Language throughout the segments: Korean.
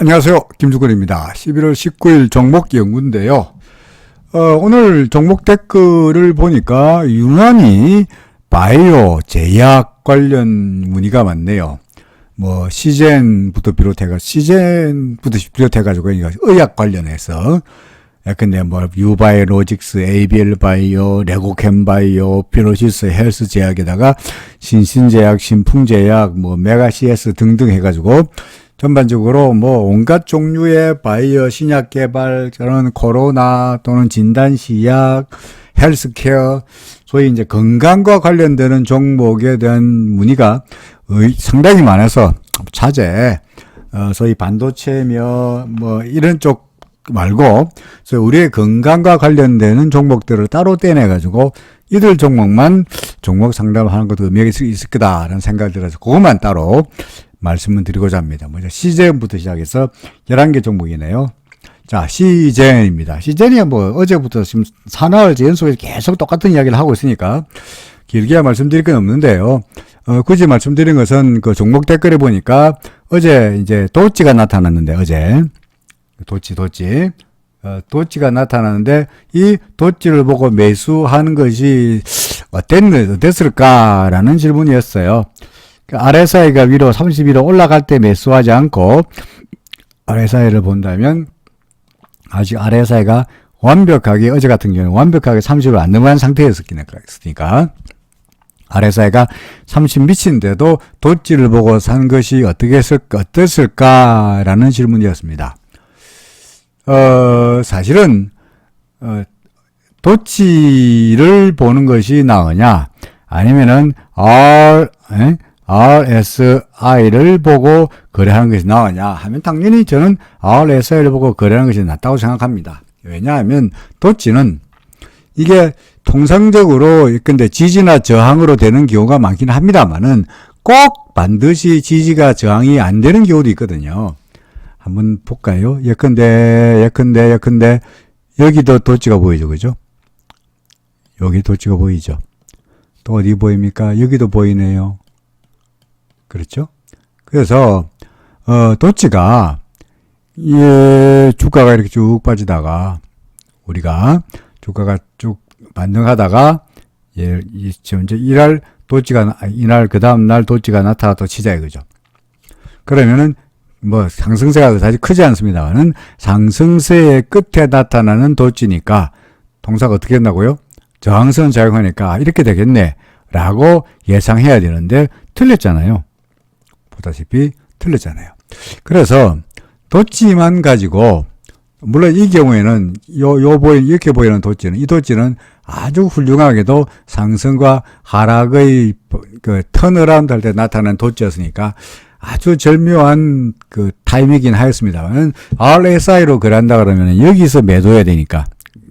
안녕하세요. 김주근입니다. 11월 19일 종목 연구인데요. 오늘 종목 댓글을 보니까 유난히 바이오, 제약 관련 문의가 많네요. 시젠부터 비롯해가지고, 의약 관련해서, 근데 유바이오로직스, ABL 바이오, 레고캠 바이오, 피노시스 헬스 제약에다가, 신신제약, 신풍제약, 메가 CS 등등 해가지고, 전반적으로 온갖 종류의 바이오 신약 개발, 저는 코로나 또는 진단시약, 헬스케어, 소위 이제 건강과 관련되는 종목에 대한 문의가 상당히 많아서 차제, 소위 반도체며 이런 쪽 말고, 우리의 건강과 관련되는 종목들을 따로 떼내가지고 이들 종목만 종목 상담하는 것도 의미가 있을 거다라는 생각이 들어서 그것만 따로 말씀을 드리고자 합니다. 시젠부터 시작해서 11개 종목이네요. 자, 시젠입니다. 시젠이 어제부터 지금 사나흘 연속해서 계속 똑같은 이야기를 하고 있으니까 길게 말씀드릴 건 없는데요. 굳이 말씀드린 것은 그 종목 댓글에 보니까 어제 이제 도찌가 나타났는데, 도찌가 나타났는데 이 도찌를 보고 매수하는 것이 어땠을까라는 질문이었어요. RSI가 위로 31호 올라갈 때 매수하지 않고 RSI를 본다면 아직 RSI가 완벽하게 어제 같은 경우는 완벽하게 30을 안 넘어간 상태였으니까 RSI가 30 미친데도 도찌를 보고 산 것이 어땠을까라는 질문이었습니다. 사실은 도찌를 보는 것이 나으냐 아니면은 RSI를 보고 거래하는 것이 나으냐 하면 당연히 저는 RSI를 보고 거래하는 것이 낫다고 생각합니다. 왜냐하면 도찌는 이게 통상적으로 근데 지지나 저항으로 되는 경우가 많긴 합니다만은 꼭 반드시 지지가 저항이 안 되는 경우도 있거든요. 한번 볼까요? 예컨대 여기도 도찌가 보이죠, 그죠? 여기 도찌가 보이죠. 또 어디 보입니까? 여기도 보이네요. 그렇죠? 그래서 도찌가 주가가 이렇게 쭉 빠지다가 우리가 주가가 쭉 반등하다가 이제 이날 그 다음 날 도찌가 나타났다고 치자 이거죠. 그러면은 상승세가 사실 크지 않습니다만은 상승세의 끝에 나타나는 도찌니까 동사가 어떻게 된다고요? 저항선 작용하니까 이렇게 되겠네 라고 예상해야 되는데 틀렸잖아요. 보다시피 틀렸잖아요. 그래서 도찌만 가지고 물론 이 경우에는 이렇게 보이는 도찌는 이 도찌는 아주 훌륭하게도 상승과 하락의 그 턴어라운드 할 때 나타나는 도찌였으니까 아주 절묘한 그 타이밍이긴 하였습니다만 RSI로 거래한다 그러면 여기서 매도해야 되니까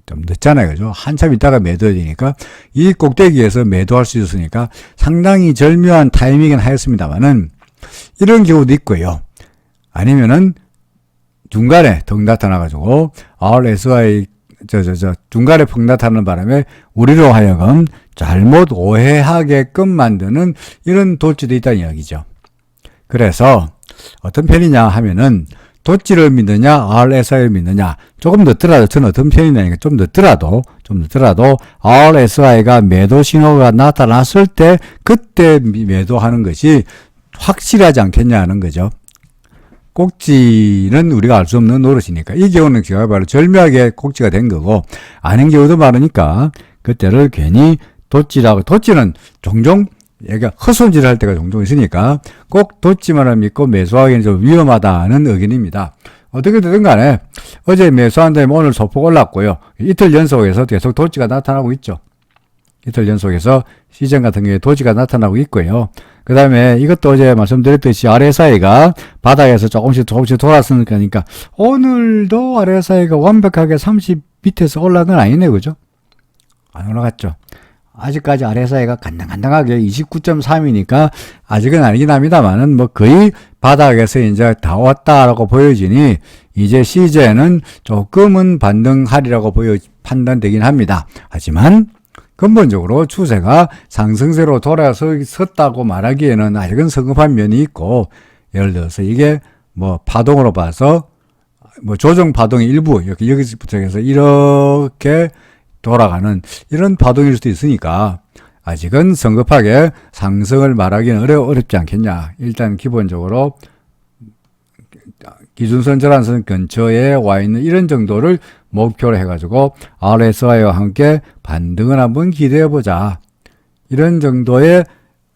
좀 늦잖아요. 그죠? 한참 있다가 매도해야 되니까 이 꼭대기에서 매도할 수 있었으니까 상당히 절묘한 타이밍이긴 하였습니다만은 이런 경우도 있고요. 아니면은 중간에 덩 나타나가지고 RSI 중간에 펑 나타나는 바람에 우리로 하여금 잘못 오해하게끔 만드는 이런 도찌도 있다는 이야기죠. 그래서 어떤 편이냐 하면은 도찌를 믿느냐 RSI를 믿느냐 조금 늦더라도 저는 어떤 편이냐니까 좀 늦더라도 RSI가 매도 신호가 나타났을 때 그때 매도하는 것이 확실하지 않겠냐는 거죠. 꼭지는 우리가 알 수 없는 노릇이니까 이 경우는 제가 바로 절묘하게 꼭지가 된 거고 아닌 경우도 많으니까 그때를 괜히 도찌는 종종 얘가 헛손질을 할 때가 종종 있으니까 꼭 도찌만을 믿고 매수하기는 좀 위험하다는 의견입니다. 어떻게 되든 간에 어제 매수한 다음에 오늘 소폭 올랐고요. 이틀 연속해서 계속 도찌가 나타나고 있죠. 이틀 연속해서 시즌 같은 경우에 도찌가 나타나고 있고요. 그 다음에 이것도 어제 말씀드렸듯이 RSI가 바닥에서 조금씩 돌았으니까 오늘도 RSI가 완벽하게 30 밑에서 올라간 건 아니네, 그죠? 안 올라갔죠. 아직까지 RSI가 간당간당하게 29.3이니까 아직은 아니긴 합니다만은 거의 바닥에서 이제 다 왔다라고 보여지니 이제 시즌은 조금은 반등하리라고 판단되긴 합니다. 하지만 근본적으로 추세가 상승세로 돌아섰다고 말하기에는 아직은 성급한 면이 있고 예를 들어서 이게 뭐 파동으로 봐서 뭐 조정 파동의 일부 여기서부터 해서 이렇게 돌아가는 이런 파동일 수도 있으니까 아직은 성급하게 상승을 말하기는 어렵지 않겠냐. 일단 기본적으로 기준선 절한선 근처에 와 있는 이런 정도를 목표로 해가지고 RSI와 함께 반등을 한번 기대해보자. 이런 정도의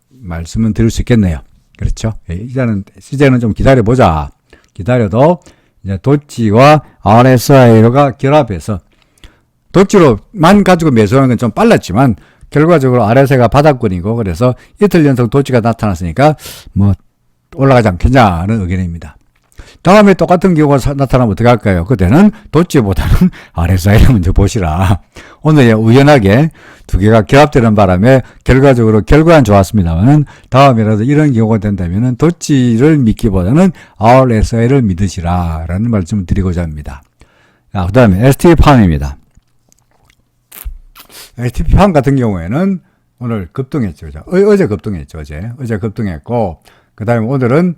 말씀은 드릴 수 있겠네요. 그렇죠? 일단은 시제는 좀 기다려보자. 기다려도 이제 도치와 RSI가 결합해서 도치로만 가지고 매수하는 건 좀 빨랐지만 결과적으로 RSI가 바닥권이고 그래서 이틀 연속 도치가 나타났으니까 뭐 올라가지 않겠냐는 의견입니다. 다음에 똑같은 경우가 나타나면 어떻게 할까요? 그때는 도치보다는 RSI를 먼저 보시라. 오늘 우연하게 두 개가 결합되는 바람에 결과적으로 결과는 좋았습니다만 다음이라도 이런 경우가 된다면 도치를 믿기보다는 RSI를 믿으시라 라는 말씀을 드리고자 합니다. 그 다음에 ST팜입니다. ST팜 같은 경우에는 오늘 급등했죠. 어제 급등했죠. 어제 급등했고 그 다음에 오늘은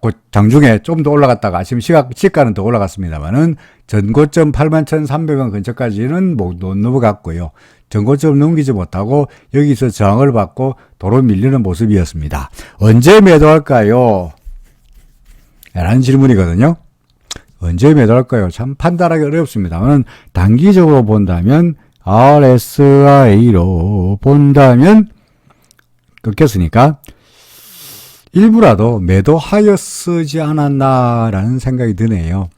곧 장중에 좀 더 올라갔다가 아침 시가는 더 올라갔습니다만은 전고점 81,300원 근처까지는 못 넘어갔고요. 전고점 넘기지 못하고 여기서 저항을 받고 도로 밀리는 모습이었습니다. 언제 매도할까요? 라는 질문이거든요. 언제 매도할까요? 참 판단하기 어렵습니다만 단기적으로 본다면 RSI로 본다면 꺾였으니까 일부라도 매도하였지 않았나라는 생각이 드네요.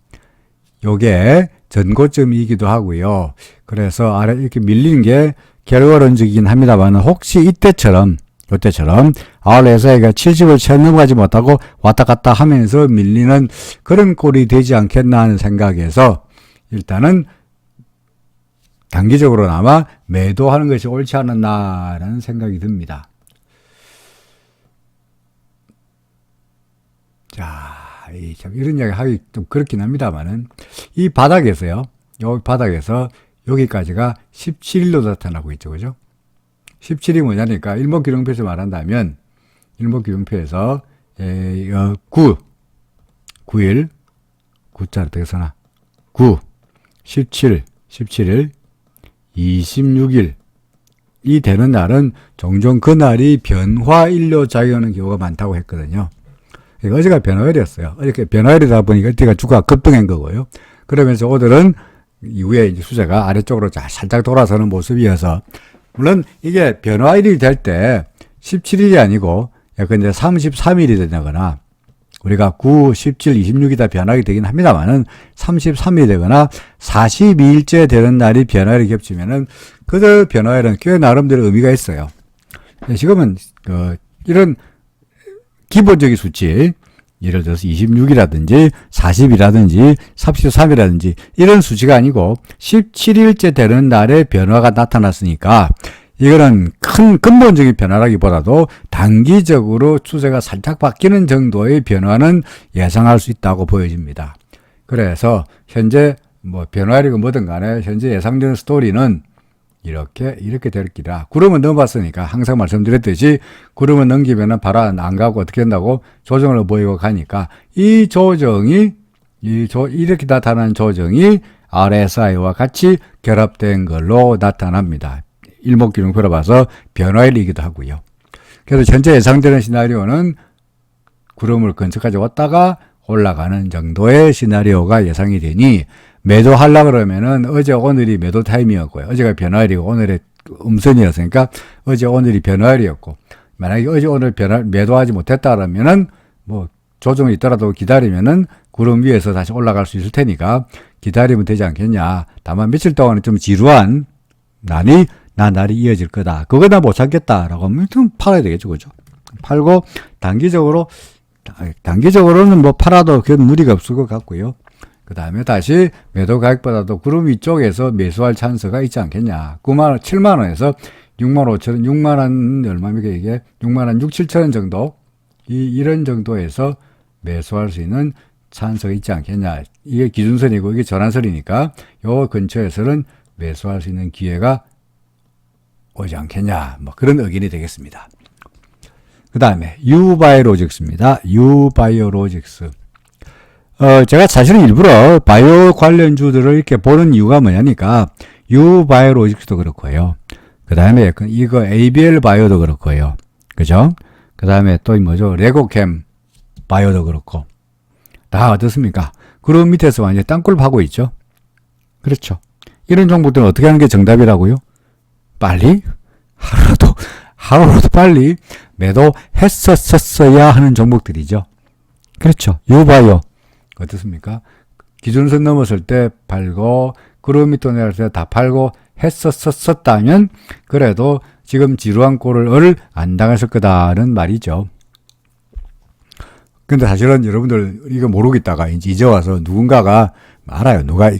요게 전고점이기도 하고요. 그래서 아래 이렇게 밀리는 게 결과론적이긴 합니다만 혹시 이때처럼 RSI가 70을 채 넘어가지 못하고 왔다 갔다 하면서 밀리는 그런 꼴이 되지 않겠나 하는 생각에서 일단은 단기적으로나마 매도하는 것이 옳지 않았나라는 생각이 듭니다. 자, 이런 이야기 하기 좀 그렇긴 합니다만은, 이 바닥에서요, 여기 바닥에서 여기까지가 17일로 나타나고 있죠. 그죠? 17이 뭐냐니까, 일목균형표에서 말한다면, 일목균형표에서, 9일, 9자 어떻게 써나? 9, 17일, 26일, 이 되는 날은 종종 그날이 변화일로 작용하는 경우가 많다고 했거든요. 어제가 변화일이었어요. 어저께 변화일이다 보니까 이때가 주가가 급등한 거고요. 그러면서 오늘은 이후에 이제 수제가 아래쪽으로 살짝 돌아서는 모습이어서, 물론 이게 변화일이 될 때 17일이 아니고 약간 이제 33일이 되거나 우리가 9, 17, 26이 다 변화가 되긴 합니다만은 33일이 되거나 42일째 되는 날이 변화일이 겹치면은 그 변화일은 꽤 나름대로 의미가 있어요. 지금은 이런 기본적인 수치, 예를 들어서 26이라든지 40이라든지 33이라든지 이런 수치가 아니고 17일째 되는 날에 변화가 나타났으니까 이거는 큰 근본적인 변화라기보다도 단기적으로 추세가 살짝 바뀌는 정도의 변화는 예상할 수 있다고 보여집니다. 그래서 현재 뭐 변화일이고 뭐든 간에 현재 예상되는 스토리는 이렇게 될 기라. 구름은 넘어봤으니까 항상 말씀드렸듯이 구름은 넘기면은 바로 안 가고 어떻게 된다고 조정을 보이고 가니까 이 조정이 이렇게 나타나는 조정이 RSI와 같이 결합된 걸로 나타납니다. 일목균형표로 봐서 변화일이기도 하고요. 그래서 현재 예상되는 시나리오는 구름을 근처까지 왔다가 올라가는 정도의 시나리오가 예상이 되니 매도하려고 그러면은 어제 오늘이 매도 타임이었고요. 어제가 변화일이고 오늘의 음선이었으니까 어제 오늘이 변화일이었고, 만약에 어제 오늘 매도하지 못했다 그러면은 뭐 조정이 있더라도 기다리면은 구름 위에서 다시 올라갈 수 있을 테니까 기다리면 되지 않겠냐. 다만 며칠 동안은 좀 지루한 날이 이어질 거다. 그거 나 못 찾겠다라고 하면 좀 팔아야 되겠죠. 그죠? 팔고 단기적으로는 뭐 팔아도 그건 무리가 없을 것 같고요. 그 다음에 다시 매도 가격보다도 구름 위쪽에서 매수할 찬스가 있지 않겠냐. 9만원, 7만원에서 6만 5천원, 6만원 얼마입니까 이게? 6만원 6, 7천원 정도? 이런 정도에서 매수할 수 있는 찬스가 있지 않겠냐. 이게 기준선이고 이게 전환선이니까 요 근처에서는 매수할 수 있는 기회가 오지 않겠냐. 뭐 그런 의견이 되겠습니다. 그 다음에 유바이오로직스입니다. 유바이오로직스. 제가 사실은 일부러 바이오 관련주들을 이렇게 보는 이유가 뭐냐니까, 유바이오로직스도 그렇고요. 그 다음에 이거 ABL 바이오도 그렇고요. 그죠? 그 다음에 또 뭐죠? 레고캠 바이오도 그렇고. 다 어떻습니까? 그룹 밑에서 완전히 땅굴 파고 있죠? 그렇죠. 이런 정보들은 어떻게 하는 게 정답이라고요? 빨리? 하루라도 빨리 매도했었어야 하는 종목들이죠. 그렇죠. 유바이오. 어떻습니까? 기준선 넘었을 때 팔고, 그룹 밑으로 내려갈 때 다 팔고 했었다면, 그래도 지금 지루한 꼴을 안 당했을 거다는 말이죠. 근데 사실은 여러분들 이거 모르고 있다가 이제 와서 누군가가 알아요. 누가,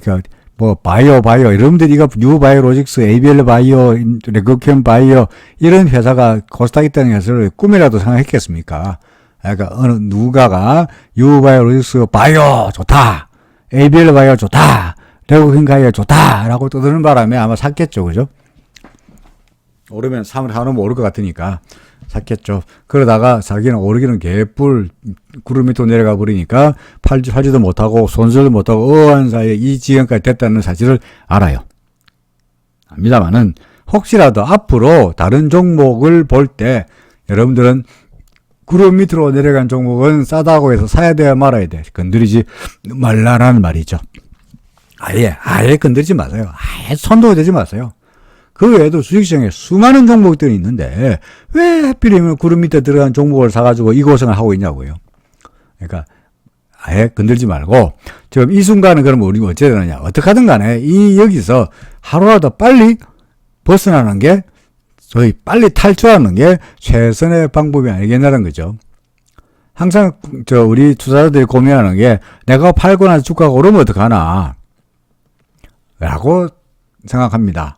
뭐, 바이오, 여러분들이 이거 유바이오로직스, ABL 바이오, 레고캠 바이오, 이런 회사가 코스닥 있다는 회사를 꿈이라도 생각했겠습니까? 그러니까 누가가 유바이오로직스 바이오 좋다, ABL 바이오 좋다, 레고캠 바이오 좋다 라고 떠드는 바람에 아마 샀겠죠. 그죠? 오르면 사놓으면 오를 것 같으니까 샀겠죠. 그러다가 자기는 오르기는 개뿔, 구름 밑으로 내려가 버리니까 팔지도 못하고 손질도 못하고 어한 사이에 이 지경까지 됐다는 사실을 알아요. 압니다만은 혹시라도 앞으로 다른 종목을 볼 때 여러분들은 구름 밑으로 내려간 종목은 싸다고 해서 사야 돼야 말아야 돼. 건드리지 말라라는 말이죠. 아예 건드리지 마세요. 아예 손도 대지 마세요. 그 외에도 주식시장에 수많은 종목들이 있는데 왜 하필이면 구름 밑에 들어간 종목을 사가지고 이 고생을 하고 있냐고요. 그러니까 아예 건들지 말고 지금 이 순간은 그럼 우리가 어찌해야 되느냐. 어떻게 하든 간에 여기서 하루라도 빨리 벗어나는 게, 저희 빨리 탈출하는 게 최선의 방법이 아니겠냐는 거죠. 항상 우리 투자자들이 고민하는 게 내가 팔고 나서 주가가 오르면 어떡하나 라고 생각합니다.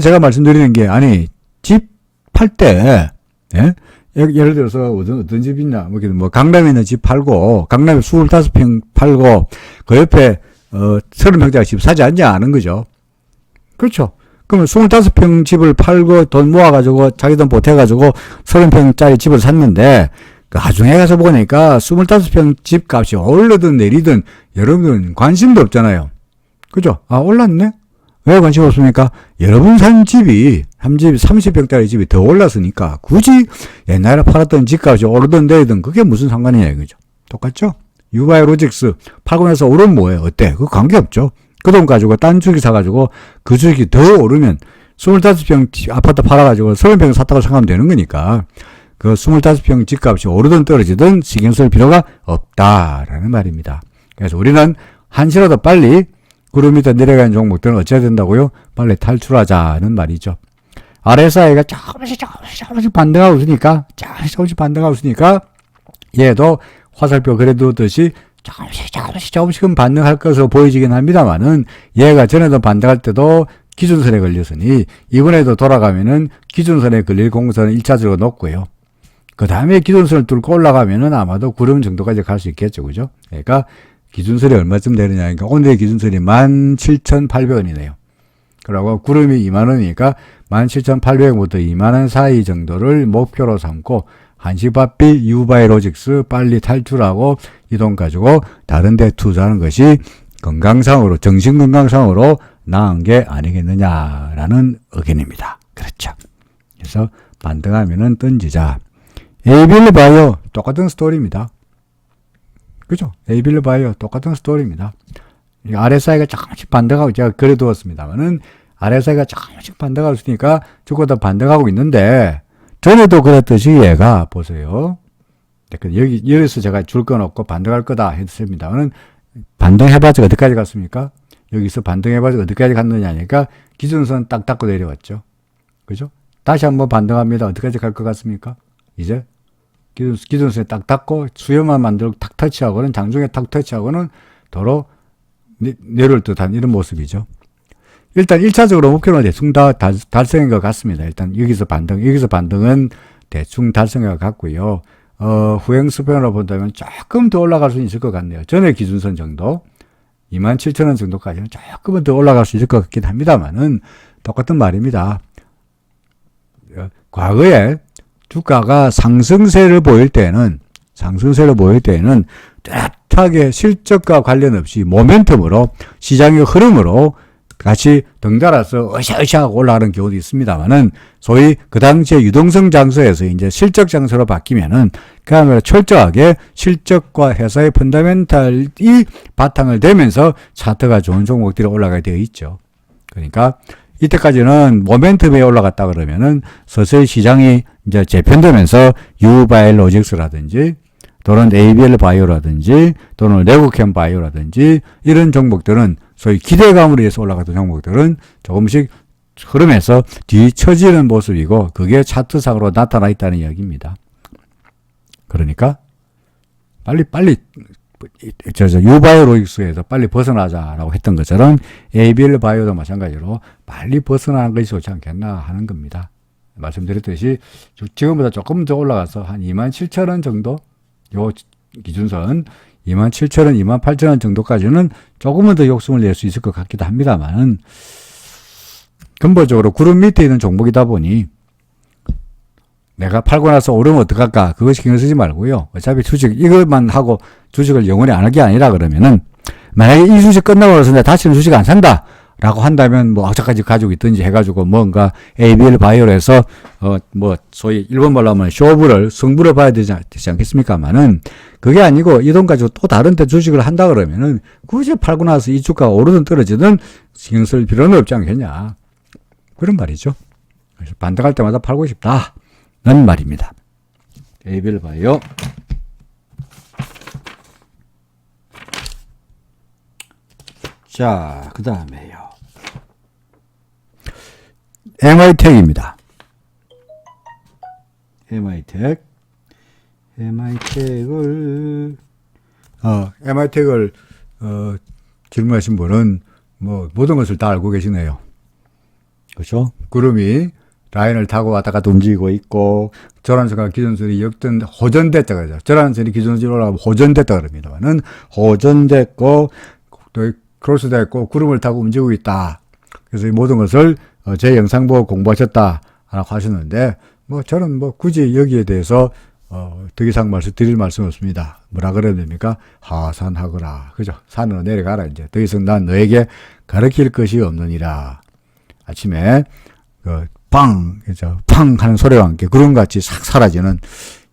제가 말씀드리는 게, 아니, 집 팔 때, 예? 예를 들어서 어떤 집이 있냐, 뭐 강남에 있는 집 팔고, 강남에 25평 팔고, 그 옆에 30평짜리 집 사지 않냐 하는 거죠. 그렇죠. 그러면 25평 집을 팔고 돈 모아가지고 자기 돈 보태가지고 30평짜리 집을 샀는데, 나중에 가서 보니까 25평 집 값이 오르든 내리든 여러분들은 관심도 없잖아요. 그죠? 아, 올랐네? 왜 관심 없습니까? 여러분 산 집이, 30평짜리 집이 더 올랐으니까 굳이 옛날에 팔았던 집값이 오르든 내리든 그게 무슨 상관이냐 이거죠. 똑같죠? 유바이오로직스 팔고 나서 오르면 뭐예요? 어때? 그거 관계없죠. 그 돈 가지고 딴 주식 사가지고 그 주식이 더 오르면 25평 아파트 팔아가지고 30평 샀다고 생각하면 되는 거니까 그 25평 집값이 오르든 떨어지든 신경 쓸 필요가 없다라는 말입니다. 그래서 우리는 한시라도 빨리 구름 밑에 내려가는 종목들은 어찌해야 된다고요? 빨리 탈출하자는 말이죠. RSI가 조금씩 반등하고 있으니까, 얘도 화살표 그래두듯이 조금씩은 반등할 것으로 보이지긴 합니다만은, 얘가 전에도 반등할 때도 기준선에 걸렸으니, 이번에도 돌아가면은 기준선에 걸릴 공선은 1차적으로 높고요. 그 다음에 기준선을 뚫고 올라가면은 아마도 구름 정도까지 갈 수 있겠죠. 그죠? 그러니까, 기준선이 얼마쯤 되느냐. 그러니까 오늘의 기준선이 17,800원이네요. 그리고 구름이 2만원이니까 17,800원부터 2만원 사이 정도를 목표로 삼고 한시바삐 유바이오로직스 빨리 탈출하고 이 돈 가지고 다른 데 투자하는 것이 건강상으로, 정신건강상으로 나은 게 아니겠느냐라는 의견입니다. 그렇죠. 그래서 반등하면은 던지자. 에이빌 바이오 똑같은 스토리입니다. 그죠? 에이빌 바이오 똑같은 스토리입니다. RSI가 조금씩 반등하고, 제가 그래두었습니다만은, RSI가 조금씩 반등하고 있으니까, 주가도 반등하고 있는데, 전에도 그랬듯이 얘가, 보세요. 여기서 제가 줄 건 없고 반등할 거다 했습니다만은, 반등해봤자 어디까지 갔습니까? 여기서 반등해봤자 어디까지 갔느냐니까, 기준선 딱 닫고 내려왔죠. 그죠? 다시 한번 반등합니다. 어디까지 갈 것 같습니까? 이제? 기준선에 딱 닫고 수요만 만들고 탁 터치하고는, 장중에 탁 터치하고는 도로 내려올 듯한 이런 모습이죠. 일단 1차적으로 목표는 대충 다 달성한 것 같습니다. 일단 여기서 반등은 대충 달성한 것 같고요. 후행 수평으로 본다면 조금 더 올라갈 수 있을 것 같네요. 전에 기준선 정도 27,000원 정도까지는 조금은 더 올라갈 수 있을 것 같긴 합니다만은 똑같은 말입니다. 과거에 주가가 상승세를 보일 때는 급하게 실적과 관련 없이 모멘텀으로 시장의 흐름으로 같이 덩달아서 으쌰으쌰 올라가는 경우도 있습니다만은 소위 그 당시에 유동성 장소에서 이제 실적 장소로 바뀌면은 그야말로 철저하게 실적과 회사의 펀더멘탈이 바탕을 대면서 차트가 좋은 종목들이 올라가게 되어 있죠. 그러니까 이때까지는 모멘텀에 올라갔다 그러면은 서서히 시장이 이제 재편되면서 유바이오로직스라든지 또는 ABL 바이오라든지 또는 레고캠 바이오라든지 이런 종목들은 소위 기대감으로 해서 올라갔던 종목들은 조금씩 흐름에서 뒤처지는 모습이고 그게 차트상으로 나타나 있다는 이야기입니다. 그러니까 빨리 유바이오로직스에서 빨리 벗어나자라고 했던 것처럼 ABL 바이오도 마찬가지로 빨리 벗어나는 것이 좋지 않겠나 하는 겁니다. 말씀드렸듯이 지금보다 조금 더 올라가서 한 27,000원 정도 요 기준선 27,000원, 28,000원 정도까지는 조금은 더 욕심을 낼 수 있을 것 같기도 합니다만 근본적으로 구름 밑에 있는 종목이다 보니 내가 팔고 나서 오르면 어떡할까 그거 신경 쓰지 말고요. 어차피 주식 이것만 하고 주식을 영원히 안 할 게 아니라 그러면은 만약에 이 주식 끝나고 나서 내가 다시는 주식 안 산다 라고 한다면 뭐 악착같이 가지고 있든지 해가지고 뭔가 ABL 바이오에서 뭐 소위 일본 말로 하면 승부를 봐야 되지 않겠습니까만은 그게 아니고 이 돈 가지고 또 다른 데 주식을 한다 그러면은 굳이 팔고 나서 이 주가가 오르든 떨어지든 신경 쓸 필요는 없지 않겠냐 그런 말이죠. 그래서 반등할 때마다 팔고 싶다는 말입니다. ABL 바이오 자, 그 다음에요. MI텍입니다. MI텍을 질문하신 분은 뭐 모든 것을 다 알고 계시네요. 그렇죠? 구름이 라인을 타고 왔다 갔다 움직이고 있고 저란선과 기존선이 호전됐다 그러죠. 저란선이 기존선이 올라가면 호전됐다 그럽니다만은 호전됐고 또 크로스됐고 구름을 타고 움직이고 있다. 그래서 이 모든 것을 제 영상 보고 공부하셨다라고 하셨는데 뭐 저는 뭐 굳이 여기에 대해서 더 이상 드릴 말씀 없습니다. 뭐라 그래야 됩니까? 하산하거라. 그죠? 산으로 내려가라. 이제 더 이상 난 너에게 가르칠 것이 없느니라. 아침에 빵, 그죠? 팡 하는 소리와 함께 구름같이 싹 사라지는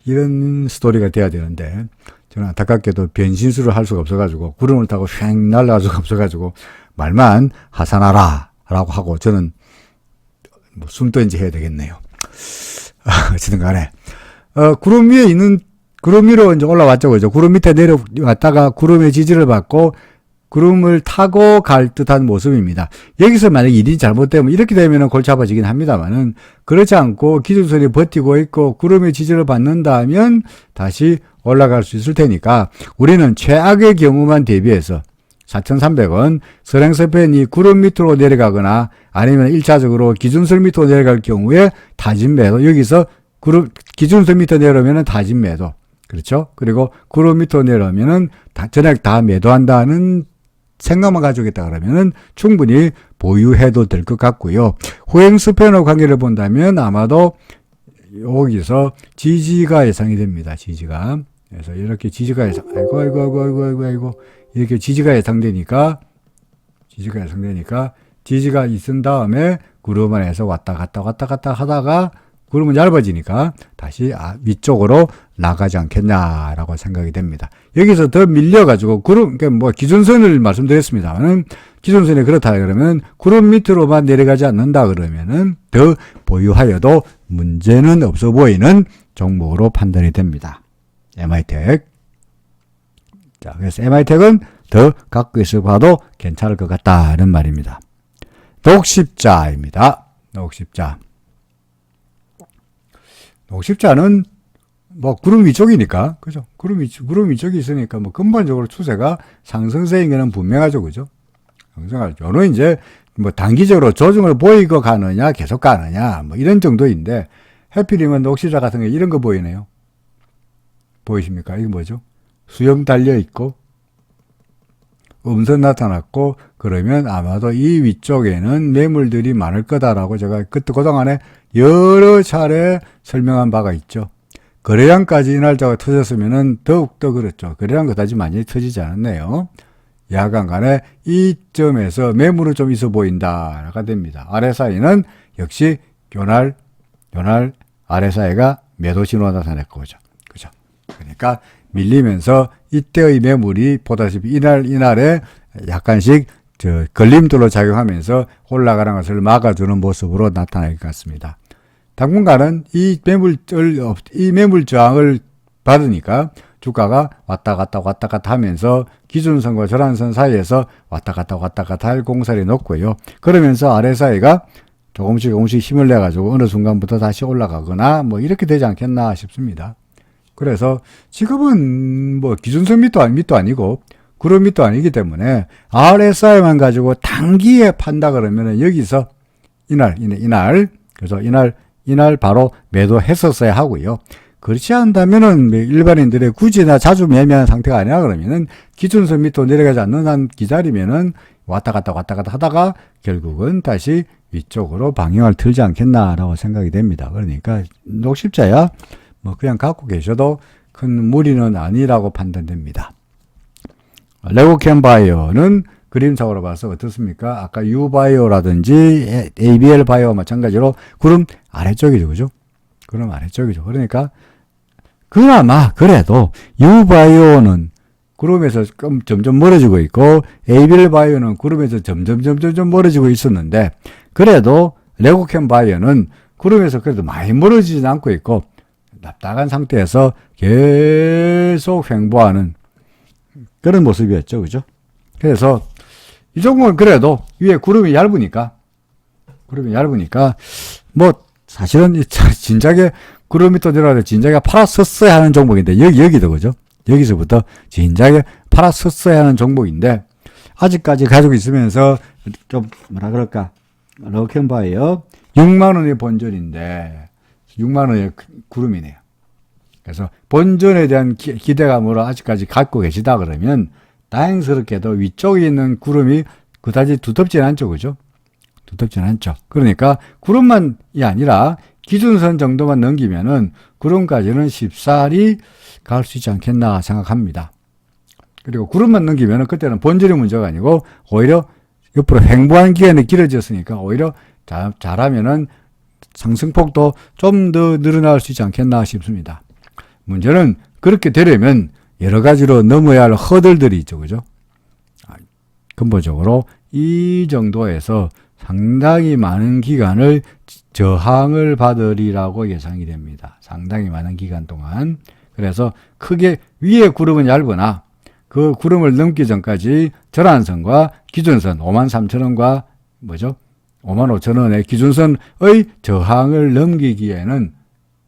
이런 스토리가 돼야 되는데 저는 안타깝게도 변신수를 할 수가 없어가지고 구름을 타고 휙 날아갈 수가 없어가지고 말만 하산하라 라고 하고 저는 뭐 숨던지 해야 되겠네요. 어쨌든 간에 구름 위로 이제 올라왔죠. 그죠? 구름 밑에 내려왔다가 구름의 지지를 받고 구름을 타고 갈 듯한 모습입니다. 여기서 만약에 일이 잘못되면 이렇게 되면은 골치 아파지긴 합니다만은 그렇지 않고 기준선이 버티고 있고 구름의 지지를 받는다면 다시 올라갈 수 있을 테니까 우리는 최악의 경우만 대비해서 4,300원 선행스팬이 구름 밑으로 내려가거나 아니면 1차적으로 기준선 밑으로 내려갈 경우에 타진 매도 여기서 기준선 밑으로 내려오면은 타진 매도 그렇죠? 그리고 구름 밑으로 내려오면은 전액 다 매도한다는 생각만 가지고 있다 그러면은 충분히 보유해도 될 것 같고요. 후행 스팬하고 관계를 본다면 아마도 여기서 지지가 예상이 됩니다. 지지가. 그래서 이렇게 지지가 아이고 이렇게 지지가 예상되니까 지지가 있은 다음에 구름 안에서 왔다 갔다 하다가 구름은 얇아지니까 다시 위쪽으로 나가지 않겠냐라고 생각이 됩니다. 여기서 더 밀려가지고 그러니까 뭐 기준선을 말씀드렸습니다만은 기준선이 그렇다 그러면 구름 밑으로만 내려가지 않는다 그러면은 더 보유하여도 문제는 없어 보이는 종목으로 판단이 됩니다. MI텍. 자, 그래서 MI텍은 더 갖고 있어 봐도 괜찮을 것 같다는 말입니다. 녹십자입니다. 녹십자는 뭐 구름 위쪽이니까 그죠? 구름 위쪽이 있으니까 뭐 근본적으로 추세가 상승세인 거는 분명하죠, 그죠? 상승하죠. 요는 이제 뭐 단기적으로 조정을 보이고 가느냐, 계속 가느냐, 뭐 이런 정도인데 해필이면 녹십자 같은 게 이런 거 보이네요. 보이십니까? 이게 뭐죠? 수염 달려 있고 음선 나타났고 그러면 아마도 이 위쪽에는 매물들이 많을 거다라고 제가 그동안에 여러 차례 설명한 바가 있죠. 거래량까지 이 날짜가 터졌으면은 더욱더 그렇죠. 거래량 그다지 많이 터지지 않았네요. 야간 간에 이점에서 매물은 좀 있어 보인다가 됩니다. RSI는 역시 요날 RSI가 매도 신호가 나타냈고, 그죠? 그러니까 밀리면서 이때의 매물이 보다시피 이날에 약간씩 걸림돌로 작용하면서 올라가는 것을 막아주는 모습으로 나타날 것 같습니다. 당분간은 이 매물 저항을 받으니까 주가가 왔다 갔다 하면서 기준선과 절한선 사이에서 왔다 갔다 할 공살이 높고요. 그러면서 RSI가 조금씩 힘을 내가지고 어느 순간부터 다시 올라가거나 뭐 이렇게 되지 않겠나 싶습니다. 그래서 지금은 뭐 기준선 밑도 아니고 그룹 밑도 아니기 때문에 RSI만 가지고 단기에 판다 그러면은 여기서 그래서 이날 바로 매도했었어야 하고요. 그렇지 않다면은 일반인들의 굳이 자주 매매하는 상태가 아니라 그러면은 기준선 밑으로 내려가지 않는 한 기다리면은 왔다 갔다 하다가 결국은 다시 위쪽으로 방향을 틀지 않겠나라고 생각이 됩니다. 그러니까 녹십자야 뭐 그냥 갖고 계셔도 큰 무리는 아니라고 판단됩니다. 레고캠바이오는 그림상으로 봐서 어떻습니까? 아까 유바이오라든지 ABL 바이오와 마찬가지로 구름 아래쪽이죠. 그죠? 구름 아래쪽이죠. 그러니까 그나마 그래도 유바이오는 구름에서 점점 멀어지고 있고 ABL 바이오는 구름에서 점점 멀어지고 있었는데 그래도 레고캠바이오는 구름에서 그래도 많이 멀어지진 않고 있고 납작한 상태에서 계속 횡보하는 그런 모습이었죠. 그죠? 그래서 이 종목은 그래도 위에 구름이 얇으니까 뭐 사실은 진작에 구름 밑으로 내려가서 진작에 팔았었어야 하는 종목인데 여기도 그죠? 여기서부터 진작에 팔았었어야 하는 종목인데 아직까지 가지고 있으면서 좀 뭐라 그럴까 레고캠바이오 6만원의 본전인데 6만원의 구름이네요. 그래서 본전에 대한 기대감으로 아직까지 갖고 계시다 그러면 다행스럽게도 위쪽에 있는 구름이 그다지 두텁지는 않죠. 그죠? 두텁지는 않죠. 그러니까 구름만이 아니라 기준선 정도만 넘기면은 구름까지는 쉽사리 갈 수 있지 않겠나 생각합니다. 그리고 구름만 넘기면은 그때는 본질의 문제가 아니고 오히려 옆으로 횡보한 기간이 길어졌으니까 오히려 잘하면은 상승폭도 좀 더 늘어날 수 있지 않겠나 싶습니다. 문제는 그렇게 되려면 여러 가지로 넘어야 할 허들들이 있죠. 그죠? 근본적으로 이 정도에서 상당히 많은 기간을 저항을 받으리라고 예상이 됩니다. 상당히 많은 기간 동안. 그래서 크게 위에 구름은 얇으나 그 구름을 넘기 전까지 절한선과 기준선 53,000원과 55,000원의 기준선의 저항을 넘기기에는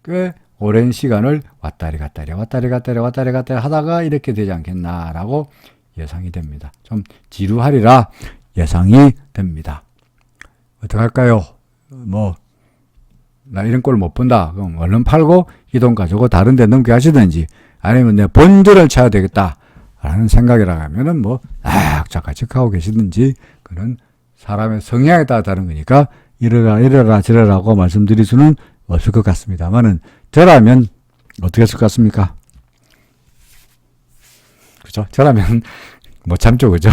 꽤 오랜 시간을 왔다리 갔다리 하다가 이렇게 되지 않겠나라고 예상이 됩니다. 좀 지루하리라 예상이 됩니다. 어떡할까요? 나 이런 꼴 못 본다. 그럼 얼른 팔고 이 돈 가지고 다른 데 넘겨가시든지 아니면 내 본전을 쳐야 되겠다. 라는 생각이라 하면은 악착같이 하고 계시든지 그런 사람의 성향에 따라 다른 거니까 이래라 저래라고 말씀드릴 수는 없을 것 같습니다만은 저라면 어떻게 했을 것 같습니까? 그죠? 저라면 못 참죠. 그죠?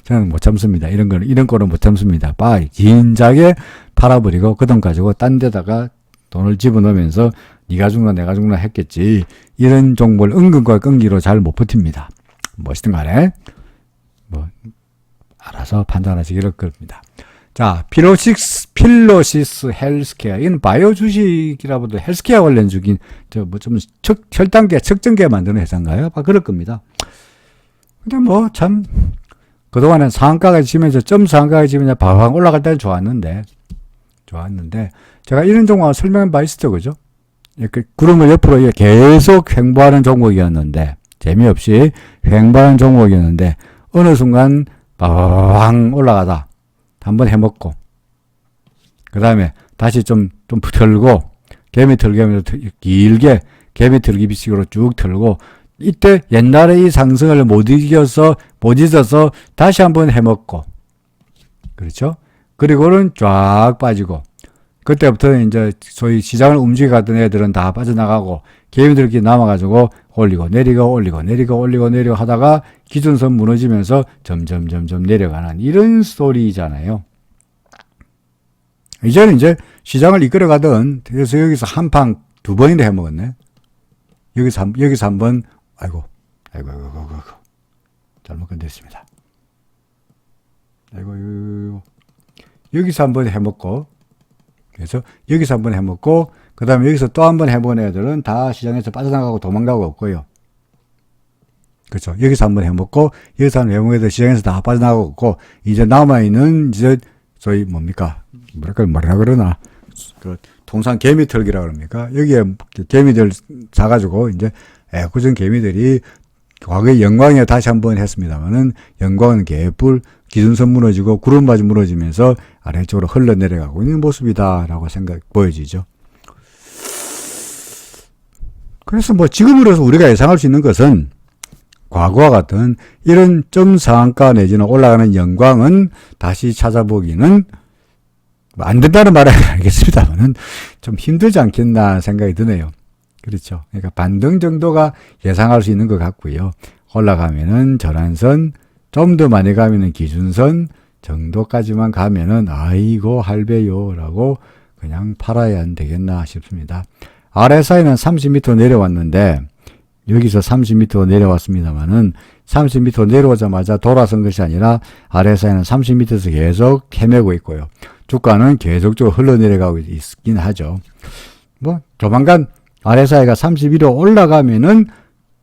저는 못 참습니다. 이런 거는 못 참습니다. 진작에 팔아버리고 그 돈 가지고 딴 데다가 돈을 집어넣으면서 네가 죽나 내가 죽나 했겠지. 이런 종목을 은근과 끈기로 잘 못 버팁니다. 뭐시든 간에 알아서 판단하시기 이럴 겁니다. 자, 필로시스 헬스케어. 이건 바이오 주식이라고도 헬스케어 관련 주긴, 혈당계, 측정계 만드는 회사인가요? 그럴 겁니다. 근데 그동안에 상한가가 지면서, 상한가가 지면서 바방 올라갈 때는 좋았는데, 제가 이런 종목을 설명한 바 있었죠, 그죠? 구름을 옆으로 계속 횡보하는 종목이었는데, 재미없이 횡보하는 종목이었는데, 어느 순간, 바방 올라가다. 한번 해먹고 그 다음에 다시 좀 털고 개미 털기 하면서 길게 개미 털기 비식으로 쭉 털고 이때 옛날에 이 상승을 못 잊어서 다시 한번 해먹고 그렇죠? 그리고는 쫙 빠지고 그때부터 이제 소위 시장을 움직여가던 애들은 다 빠져나가고 개미들끼리 남아가지고 올리고 내리고 올리고 내리고 올리고 내리고 하다가 기준선 무너지면서 점점 내려가는 이런 스토리잖아요. 이제는 이제 시장을 이끌어가던, 그래서 여기서 한 판 두 번이나 해먹었네. 여기서 한 번, 아이고. 잘못 건드렸습니다. 아이고. 여기서 한 번 해먹고, 그래서 여기서 한 번 해먹고, 그 다음에 여기서 또 한 번 해본 애들은 다 시장에서 빠져나가고 도망가고 없고요. 그렇죠. 여기서 한 번 해먹고, 여기서 한 번 해먹은 애들 시장에서 다 빠져나가고 없고, 이제 남아있는, 이제, 소위 뭡니까? 뭐라 그러나? 그, 통상 개미 털기라 그럽니까? 여기에 개미들 사가지고, 이제, 애꿎은 개미들이 과거에 영광에 다시 한번 했습니다만은, 영광은 개뿔, 기준선 무너지고, 구름바지 무너지면서 아래쪽으로 흘러내려가고 있는 모습이다라고 보여지죠. 그래서 뭐 지금으로서 우리가 예상할 수 있는 것은, 과거와 같은 이런 점 상한가 내지는 올라가는 영광은 다시 찾아보기는 안 된다는 말은 알겠습니다만은 좀 힘들지 않겠나 생각이 드네요. 그렇죠. 그러니까 반등 정도가 예상할 수 있는 것 같고요. 올라가면은 전환선, 좀 더 많이 가면은 기준선 정도까지만 가면은 아이고 할배요라고 그냥 팔아야 안 되겠나 싶습니다. RSI는 30m 내려왔는데 여기서 30m 내려왔습니다만은 30m 내려오자마자 돌아선 것이 아니라 RSI는 30m에서 계속 헤매고 있고요. 주가는 계속적으로 흘러내려가고 있긴 하죠. 뭐 조만간 RSI가 31로 올라가면은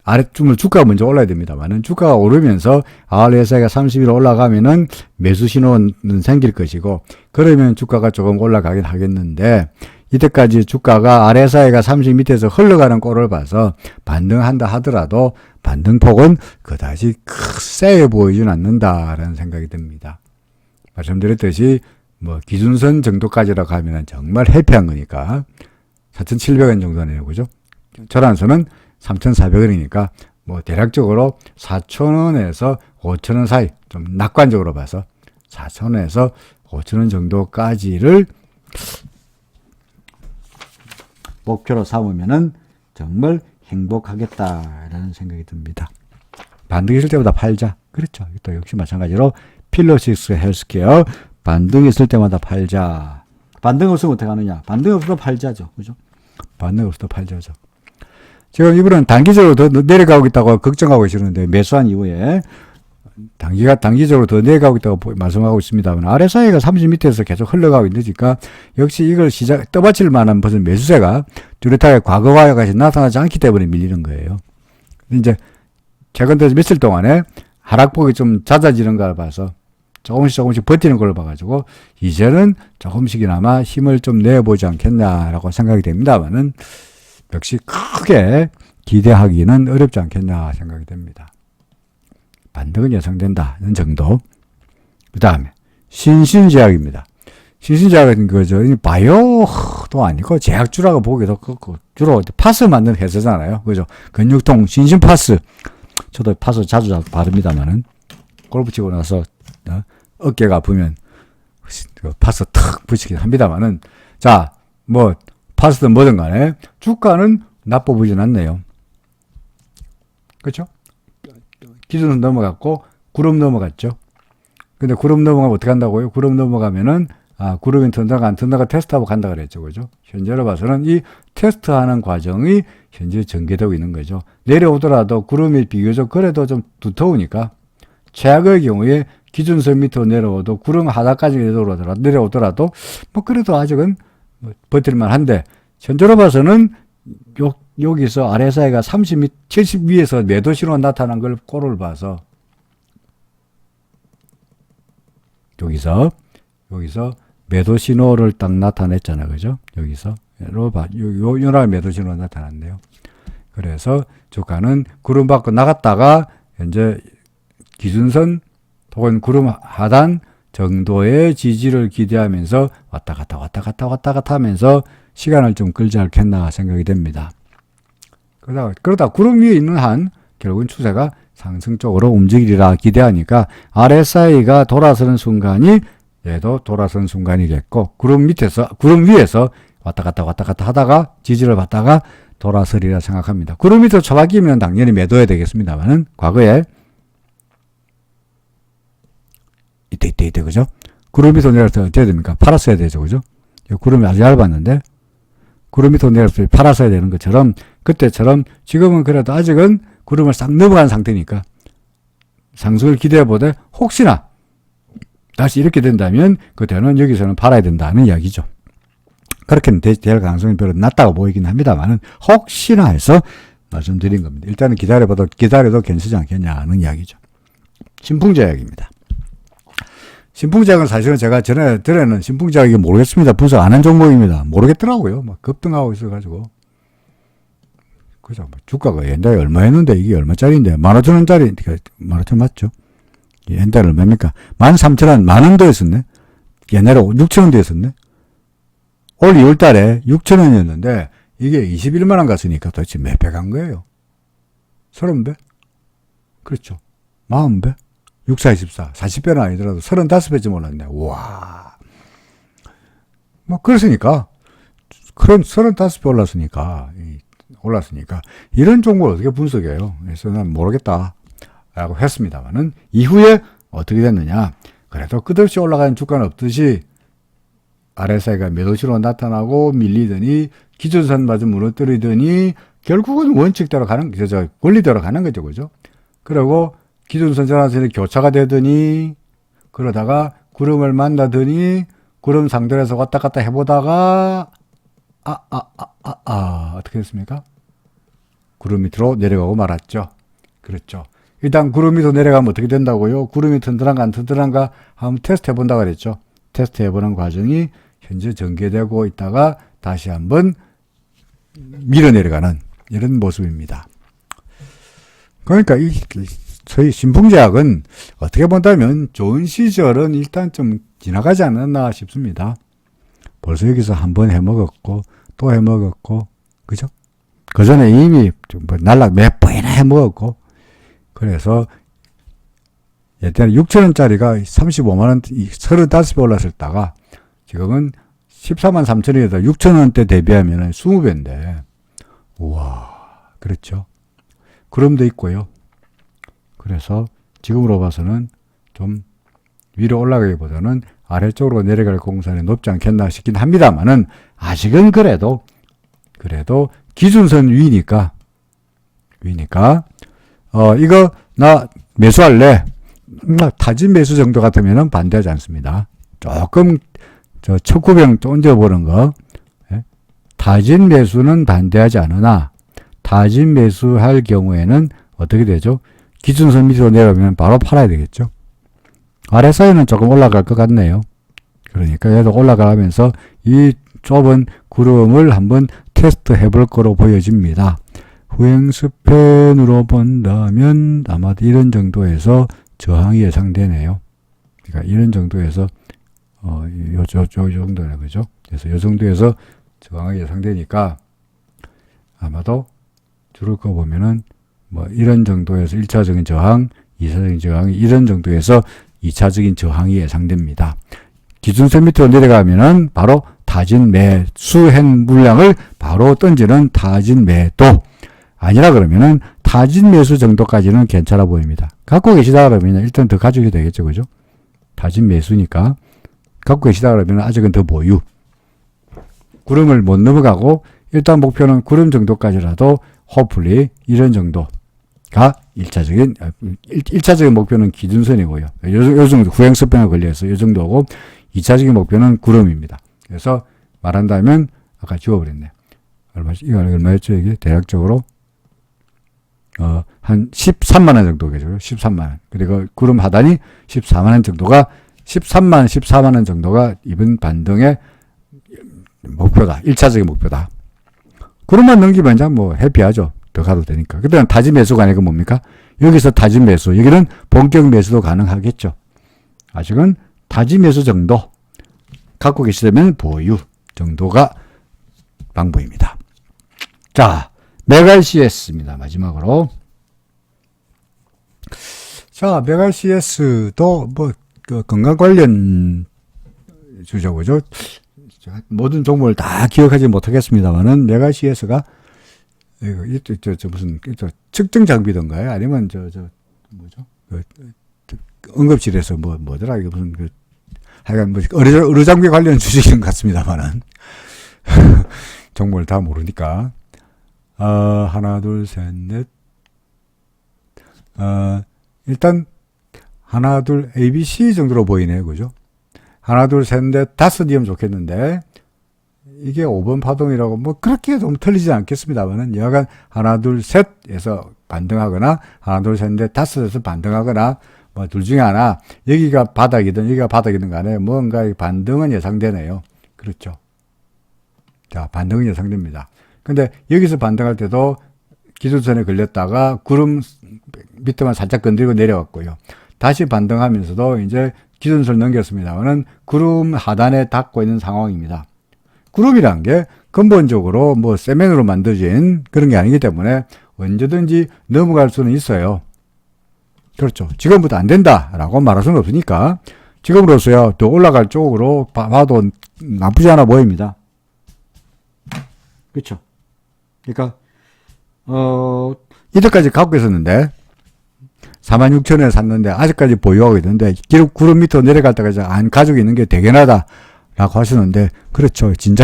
아래쪽을 주가가 먼저 올라야 됩니다만은 주가가 오르면서 RSI가 31로 올라가면은 매수 신호는 생길 것이고 그러면 주가가 조금 올라가긴 하겠는데 이때까지 주가가 RSI가 30 밑에서 흘러가는 꼴을 봐서 반등한다 하더라도 반등폭은 그다지 세게 보이진 않는다라는 생각이 듭니다. 말씀드렸듯이 뭐 기준선 정도까지라고 하면 정말 해피한 거니까 4,700원 정도네요. 그죠? 전환선은 3,400원이니까 뭐 대략적으로 4,000원에서 5,000원 사이 좀 낙관적으로 봐서 4,000원에서 5,000원 정도까지를 목표로 삼으면은 정말 행복하겠다라는 생각이 듭니다. 반등 있을 때마다 팔자. 그렇죠. 또 역시 마찬가지로 필로식스 헬스케어 반등 있을 때마다 팔자. 반등 없으면 어떻게 하느냐? 반등 없어도 팔자죠. 그죠? 반등 없어도 팔자죠. 지금 이분은 단기적으로 더 내려가고 있다고 걱정하고 계시는데 매수한 이후에 단기적으로 더 내려가고 있다고 말씀하고 있습니다만 RSI가 30 밑에서 계속 흘러가고 있으니까 역시 이걸 떠받칠 만한 무슨 매수세가 뚜렷하게 과거와 같이 나타나지 않기 때문에 밀리는 거예요. 이제 최근 들어 며칠 동안에 하락폭이 좀 잦아지는 걸 봐서 조금씩 버티는 걸 봐가지고 이제는 조금씩이나마 힘을 좀 내보지 않겠냐라고 생각이 됩니다만은 역시 크게 기대하기는 어렵지 않겠냐 생각이 됩니다. 반등은 예상된다는 정도. 그 다음에 신신제약입니다. 신신제약은 그죠. 바이오도 아니고 제약주라고 보기도 그렇고 주로 파스 만드는 회사잖아요. 그죠. 근육통 신신파스. 저도 파스 자주 바릅니다만은 골프 치고 나서 어깨가 아프면 파스 탁 붙이긴 합니다만은 자, 뭐 파스든 뭐든 간에 주가는 나빠 보이진 않네요. 그렇죠? 기준은 넘어갔고 구름 넘어갔죠. 근데 구름 넘어가면 어떻게 한다고요? 구름 넘어가면은 구름이 튼다가 안 튼다가 테스트하고 간다 그랬죠. 그죠? 현재로 봐서는 이 테스트하는 과정이 현재 전개되고 있는 거죠. 내려오더라도 구름이 비교적 그래도 좀 두터우니까 최악의 경우에 기준선 밑으로 내려오도 구름 하단까지 내려오더라도 뭐 그래도 아직은 뭐 버틸만 한데 현재로 봐서는 여기서 RSI가 30, 70 위에서 매도 신호 나타난 걸 꼴을 봐서 여기서 매도 신호를 딱 나타냈잖아요. 그죠? 여기서 요날 매도 신호가 나타났네요. 그래서 주가는 구름 밖으로 나갔다가 현재 기준선 혹은 구름 하단 정도의 지지를 기대하면서 왔다 갔다 하면서 시간을 좀 끌지 않겠나 생각이 됩니다. 그러다 구름 위에 있는 한 결국은 추세가 상승 쪽으로 움직이리라 기대하니까 RSI가 돌아서는 순간이 얘도 돌아서는 순간이겠고 구름 위에서 왔다 갔다 하다가 지지를 받다가 돌아서리라 생각합니다. 구름 밑으로 처박히면 당연히 매도해야 되겠습니다만은 과거에 이때 그죠? 구름 밑으로 내려서 어떻게 됩니까? 팔았어야 되죠, 그죠? 구름이 아주 얇았는데 구름 밑으로 내려서 팔았어야 되는 것처럼 그때처럼 지금은 그래도 아직은 구름을 싹 넘어간 상태니까 상승을 기대해보되 혹시나 다시 이렇게 된다면 그때는 여기서는 팔아야 된다는 이야기죠. 그렇게는 될 가능성이 별로 낮다고 보이긴 합니다만은 혹시나 해서 말씀드린 겁니다. 일단은 기다려도 괜찮지 않겠냐 하는 이야기죠. 신풍제약입니다. 신풍제약은 사실은 제가 전에는 신풍제약이 모르겠습니다. 분석 안 한 종목입니다. 모르겠더라고요. 막 급등하고 있어가지고. 그죠. 주가가 옛날에 얼마였는데 이게 얼마짜리인데 15,000원짜리 15,000원 맞죠? 옛날에 얼마입니까? 13,000원 만원 더 했었네. 옛날에 6,000원 더 했었네. 올 2월 달에 6,000원이었는데 이게 21만원 갔으니까 도대체 몇 배 간 거예요? 30배? 그렇죠. 40배? 6, 4, 24. 40배는 아니더라도 35배쯤 올랐네. 와. 뭐, 그랬으니까. 그런 35배 올랐으니까. 이런 종목을 어떻게 분석해요? 그래서 난 모르겠다. 라고 했습니다만은, 이후에 어떻게 됐느냐. 그래도 끝없이 올라가는 주가는 없듯이, RSI가 매도시로 나타나고 밀리더니, 기준선마저 무너뜨리더니, 결국은 원칙대로 권리대로 가는 거죠. 그죠? 그리고, 기준선 전환선이 교차가 되더니 그러다가 구름을 만나더니 구름 상단에서 왔다 갔다 해보다가 어떻게 됐습니까? 구름 밑으로 내려가고 말았죠. 그렇죠. 일단 구름 밑으로 내려가면 어떻게 된다고요? 구름이 튼튼한가 안 튼튼한가 한번 테스트 해본다고 그랬죠. 테스트 해보는 과정이 현재 전개되고 있다가 다시 한번 밀어 내려가는 이런 모습입니다. 그러니까 저희 신풍제약은 어떻게 본다면 좋은 시절은 일단 좀 지나가지 않았나 싶습니다. 벌써 여기서 한 번 해먹었고 또 해먹었고 그죠? 그 전에 이미 날락 몇 번이나 해먹었고 그래서 예전에 6,000원짜리가 35만원 35배 올랐었다가 지금은 14만 3천원에다 6,000원대 대비하면 20배인데 우와 그렇죠. 구름도 있고요. 그래서 지금으로 봐서는 좀 위로 올라가기보다는 아래쪽으로 내려갈 공산이 높지 않겠나 싶긴 합니다만은 아직은 그래도 기준선 위니까 이거 나 매수할래. 타진 매수 정도 같으면은 반대하지 않습니다. 조금 척구병 던져보는 거 타진 매수는 반대하지 않으나 타진 매수할 경우에는 어떻게 되죠? 기준선 밑으로 내려오면 바로 팔아야 되겠죠. RSI는 조금 올라갈 것 같네요. 그러니까 얘도 올라가면서 이 좁은 구름을 한번 테스트 해볼 거로 보여집니다. 후행스팬으로 본다면 아마도 이런 정도에서 저항이 예상되네요. 그러니까 이런 정도에서 요 정도네 그죠? 그래서 요 정도에서 저항이 예상되니까 아마도 줄을 거 보면은 뭐 이런 정도에서 1차적인 저항, 2차적인 저항이 이런 정도에서 2차적인 저항이 예상됩니다. 기준선 밑으로 내려가면은 바로 타진 매수한 물량을 바로 던지는 타진 매도 아니라 그러면은 타진 매수 정도까지는 괜찮아 보입니다. 갖고 계시다 그러면 일단 더 가져야 되겠죠. 그죠? 타진 매수니까 갖고 계시다 그러면 아직은 더 보유. 구름을 못 넘어가고 일단 목표는 구름 정도까지라도 호플리 이런 정도. 가 1차적인 목표는 기준선이고요. 요 정도 후행스병에 걸려서 요 정도고 2차적인 목표는 구름입니다. 그래서 말한다면 아까 지워버렸네. 이거 얼마였죠 이게? 대략적으로 한 13만원 정도겠죠. 13만원. 그리고 구름 하단이 14만원 정도가 14만원 정도가 이번 반등의 목표다. 1차적인 목표다. 구름만 넘기면 이제 뭐 해피하죠. 더 가도 되니까. 그때는 타진 매수가 아니고 뭡니까? 여기서 타진 매수. 여기는 본격 매수도 가능하겠죠. 아직은 타진 매수 정도. 갖고 계시다면 보유 정도가 방법입니다. 자, 메갈 CS입니다. 마지막으로. 자, 메갈 CS도 건강 관련 주죠. 그죠? 모든 종목을 다 기억하지 못하겠습니다만은 메갈 CS가 저 무슨, 측정 장비던가요? 아니면 뭐죠? 응급실에서 뭐더라? 이거 무슨, 하여간 의료 장비 관련 주식인 것 같습니다만은. 정보를 다 모르니까. 하나, 둘, 셋, 넷. 일단, 하나, 둘, A, B, C 정도로 보이네요. 그죠? 하나, 둘, 셋, 넷, 다섯이면 좋겠는데, 이게 5번 파동이라고, 뭐, 그렇게 너무 틀리지 않겠습니다만은, 여하간 하나, 둘, 셋에서 반등하거나, 하나, 둘, 셋, 넷, 다섯에서 반등하거나, 뭐, 둘 중에 하나, 여기가 바닥이든, 여기가 바닥이든 간에, 뭔가 반등은 예상되네요. 그렇죠. 자, 반등은 예상됩니다. 근데, 여기서 반등할 때도, 기술선에 걸렸다가, 구름 밑에만 살짝 건드리고 내려왔고요. 다시 반등하면서도, 이제, 기준선을 넘겼습니다만은, 구름 하단에 닿고 있는 상황입니다. 구름이란 게 근본적으로 뭐 세면으로 만들어진 그런 게 아니기 때문에 언제든지 넘어갈 수는 있어요. 그렇죠. 지금부터 안 된다라고 말할 수는 없으니까 지금으로서야 더 올라갈 쪽으로 봐도 나쁘지 않아 보입니다. 그렇죠. 그러니까 이때까지 갖고 있었는데 46,000원에 샀는데 아직까지 보유하고 있는데 기록 구름 밑으로 내려갈 때까지 안 가지고 있는 게 대견하다 라고 하시는데, 그렇죠. 진짜,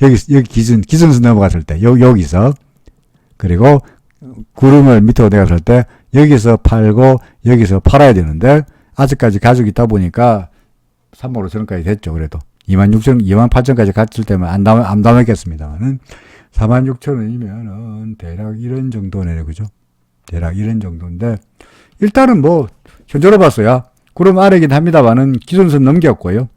여기 기준선 넘어갔을 때, 여기서, 그리고, 구름을 밑으로 내려갔을 때, 여기서 팔고, 여기서 팔아야 되는데, 아직까지 가지고 있다 보니까, 3만 5천원까지 됐죠. 그래도. 28,000원까지 갔을 때면 안 담았겠습니다만은, 46,000원이면은, 대략 이런 정도네요. 그죠? 대략 이런 정도인데, 일단은 뭐, 현재로 봤어야, 구름 아래긴 합니다만은, 기준선 넘겼고요.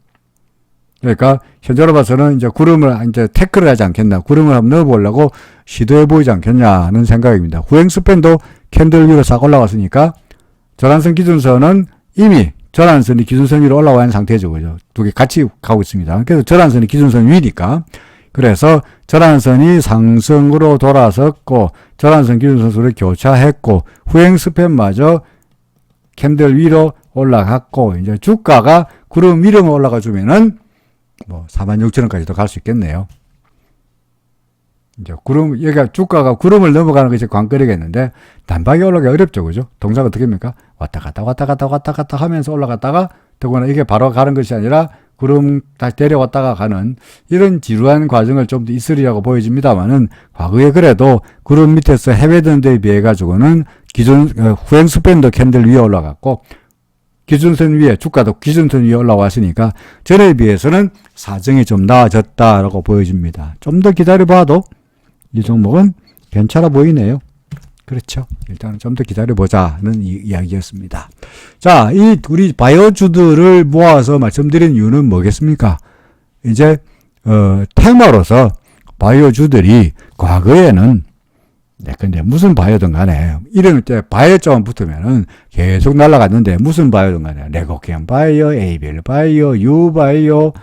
그러니까 현재로 봐서는 이제 구름을 이제 태클을 하지 않겠나, 구름을 한번 넣어보려고 시도해 보이지 않겠냐 하는 생각입니다. 후행 스팬도 캔들 위로 싹 올라왔으니까 전환선 기준선은 이미 전환선이 기준선 위로 올라와 있는 상태죠. 그죠? 두 개 같이 가고 있습니다. 그래서 전환선이 기준선 위니까, 그래서 전환선이 상승으로 돌아섰고 전환선 기준선으로 교차했고 후행 스팬마저 캔들 위로 올라갔고, 이제 주가가 구름 위로 올라가 주면은 뭐 46,000원까지도 갈 수 있겠네요. 이제 여기가 주가가 구름을 넘어가는 것이 관건이겠는데, 단박에 올라가기 어렵죠. 그죠? 동사가 어떻게 합니까? 왔다 갔다 하면서 올라갔다가, 더구나 이게 바로 가는 것이 아니라 구름 다시 내려왔다가 가는 이런 지루한 과정을 좀 더 있으리라고 보여집니다만은, 과거에 그래도 구름 밑에서 헤매던 데에 비해 가지고는 후행 스팬도 캔들 위에 올라갔고, 기준선 위에, 주가도 기준선 위에 올라왔으니까 전에 비해서는 사정이 좀 나아졌다라고 보여집니다. 좀 더 기다려봐도 이 종목은 괜찮아 보이네요. 그렇죠. 일단은 좀 더 기다려보자는 이야기였습니다. 자, 우리 바이오주들을 모아서 말씀드린 이유는 뭐겠습니까? 이제, 테마로서 바이오주들이 과거에는 근데 무슨 바이오든 간에 이런 때 바이오자만 붙으면은 계속 날아갔는데, 무슨 바이오든 간에 레고캠 바이오, 에이벨 바이오, 유 바이오,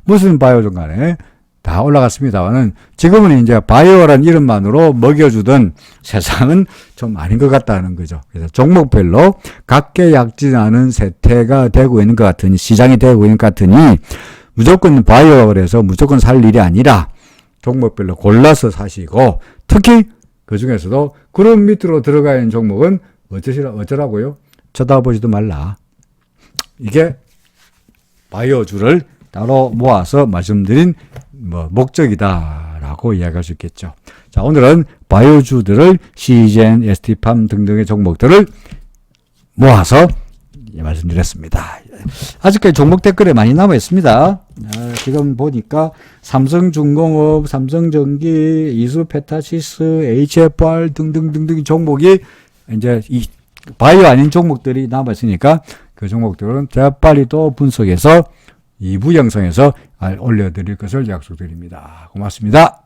무슨 바이오든 간에 다 올라갔습니다만은, 지금은 이제 바이오란 이름만으로 먹여주던 세상은 좀 아닌 것 같다는 거죠. 그래서 종목별로 각계약진하는 세태가 되고 있는 것 같으니, 시장이 되고 있는 것 같으니, 무조건 바이오를 해서 무조건 살 일이 아니라 종목별로 골라서 사시고, 특히 그 중에서도 구름 밑으로 들어가 있는 종목은 어쩌라고요? 쳐다보지도 말라. 이게 바이오주를 따로 모아서 말씀드린 목적이다라고 이야기할 수 있겠죠. 자, 오늘은 바이오주들을 시젠, ST팜 등등의 종목들을 모아서 말씀드렸습니다. 아직까지 종목 댓글에 많이 남아 있습니다. 지금 보니까 삼성중공업, 삼성전기, 이수페타시스, HFR 등등등등 종목이 이제 이 바이오 아닌 종목들이 남아 있으니까 그 종목들은 재빨리 또 분석해서 2부 영상에서 올려드릴 것을 약속드립니다. 고맙습니다.